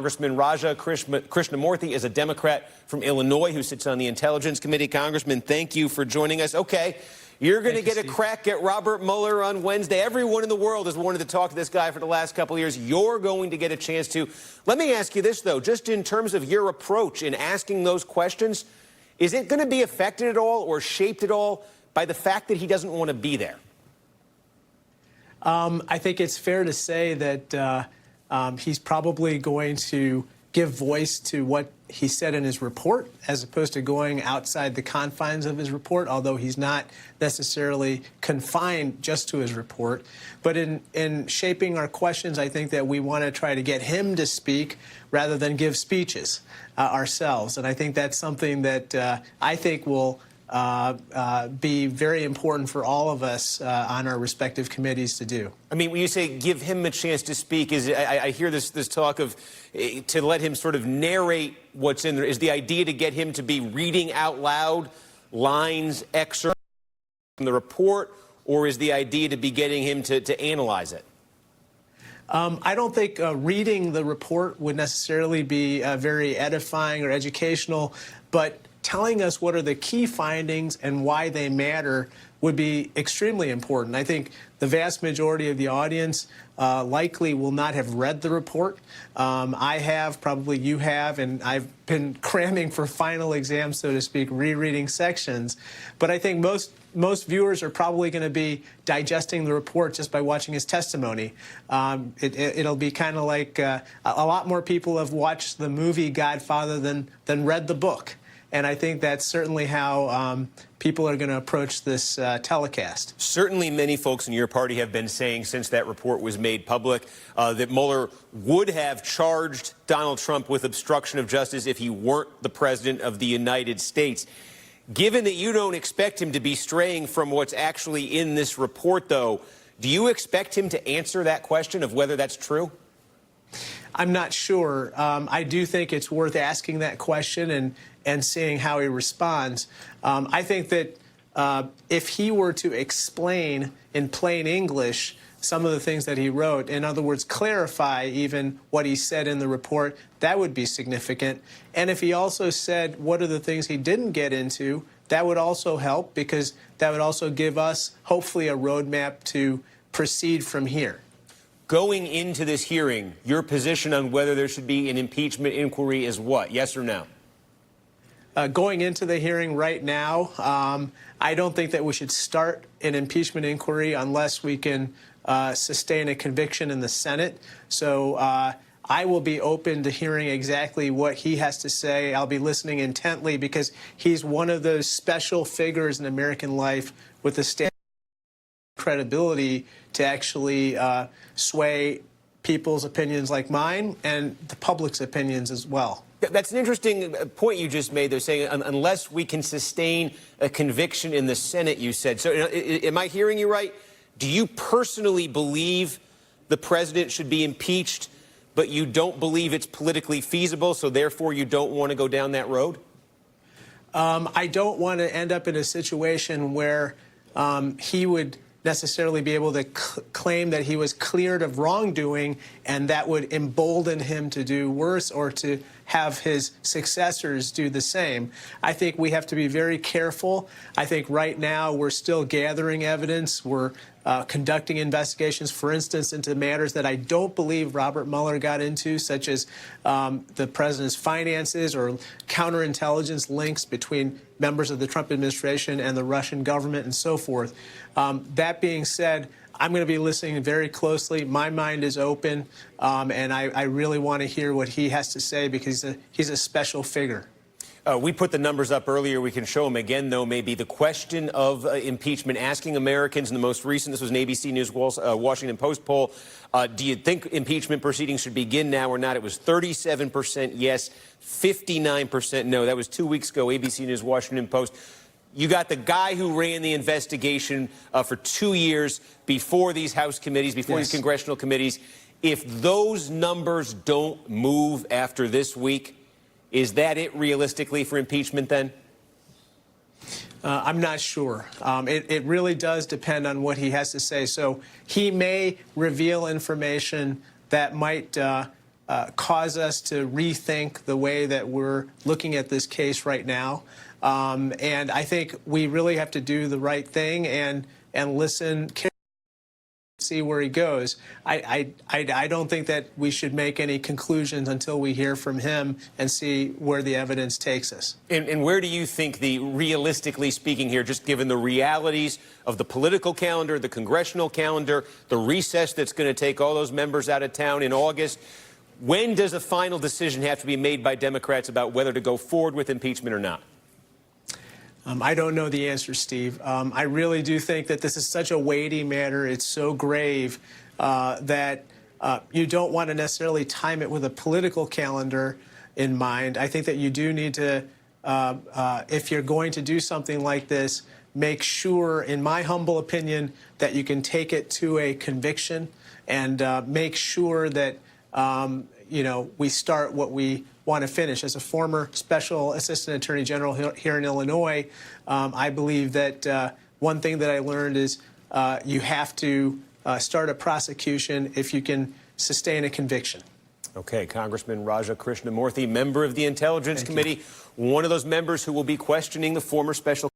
Congressman Krishnamoorthi is a Democrat from Illinois who sits on the Intelligence Committee. Congressman, thank you for joining us. Okay, you're going to get a crack at Robert Mueller on Wednesday. Everyone in the world has wanted to talk to this guy for the last couple of years. You're going to get a chance to. Let me ask you this, though, just in terms of your approach in asking those questions, is it going to be affected at all or shaped at all by the fact that he doesn't want to be there? I think it's fair to say that he's probably going to give voice to what he said in his report, as opposed to going outside the confines of his report, although he's not necessarily confined just to his report. But in shaping our questions, I think that we want to try to get him to speak rather than give speeches ourselves. And I think that's something that I think will be very important for all of us on our respective committees to do. I mean, when you say give him a chance to speak, I hear this talk of to let him sort of narrate what's in there. Is the idea to get him to be reading out loud lines, excerpts from the report, or is the idea to be getting him to analyze it? I don't think reading the report would necessarily be very edifying or educational, but telling us what are the key findings and why they matter would be extremely important. I think the vast majority of the audience likely will not have read the report. I have, probably you have, and I've been cramming for final exams, so to speak, rereading sections. But I think most viewers are probably going to be digesting the report just by watching his testimony. It'll be kind of like a lot more people have watched the movie Godfather than read the book. And I think that's certainly how people are going to approach this telecast. Certainly many folks in your party have been saying since that report was made public that Mueller would have charged Donald Trump with obstruction of justice if he weren't the president of the United States. Given that you don't expect him to be straying from what's actually in this report, though, do you expect him to answer that question of whether that's true? I'm not sure. I do think it's worth asking that question and seeing how he responds. I think that if he were to explain in plain English some of the things that he wrote, in other words, clarify even what he said in the report, that would be significant. And if he also said what are the things he didn't get into, that would also help, because that would also give us, hopefully, a roadmap to proceed from here. Going into this hearing, your position on whether there should be an impeachment inquiry is what? Yes or no? Going into the hearing right now, I don't think that we should start an impeachment inquiry unless we can sustain a conviction in the Senate. So I will be open to hearing exactly what he has to say. I'll be listening intently, because he's one of those special figures in American life with the standard credibility to actually sway people's opinions like mine and the public's opinions as well. That's an interesting point you just made. They're saying unless we can sustain a conviction in the Senate, you said. So am I hearing you right? Do you personally believe the president should be impeached, but you don't believe it's politically feasible, so therefore you don't want to go down that road? I don't want to end up in a situation where he would necessarily be able to claim that he was cleared of wrongdoing, and that would embolden him to do worse or to have his successors do the same. I think we have to be very careful. I think right now we're still gathering evidence. We're conducting investigations, for instance, into matters that I don't believe Robert Mueller got into, such as the president's finances or counterintelligence links between members of the Trump administration and the Russian government and so forth. That being said, I'm going to be listening very closely. My mind is open, and I really want to hear what he has to say, because he's a special figure. We put the numbers up earlier. We can show them again, though, maybe. The question of impeachment, asking Americans in the most recent, this was an ABC News Washington Post poll, do you think impeachment proceedings should begin now or not? It was 37% yes, 59% no. That was 2 weeks ago, ABC News Washington Post. You got the guy who ran the investigation for 2 years before these House committees, before these congressional committees. If those numbers don't move after this week, is that it realistically for impeachment then? I'm not sure. It really does depend on what he has to say. So he may reveal information that might cause us to rethink the way that we're looking at this case right now. And I think we really have to do the right thing and listen carefully, see where he goes. I don't think that we should make any conclusions until we hear from him and see where the evidence takes us. And where do you think realistically speaking here, just given the realities of the political calendar, the congressional calendar, the recess that's going to take all those members out of town in August, when does a final decision have to be made by Democrats about whether to go forward with impeachment or not? I don't know the answer, Steve. I really do think that this is such a weighty matter. It's so grave that you don't want to necessarily time it with a political calendar in mind. I think that you do need to, if you're going to do something like this, make sure, in my humble opinion, that you can take it to a conviction and make sure that we start what we want to finish. As a former Special Assistant Attorney General here in Illinois, I believe that one thing that I learned is you have to start a prosecution if you can sustain a conviction. Okay, Congressman Krishnamoorthi, member of the Intelligence Committee, one of those members who will be questioning the former Special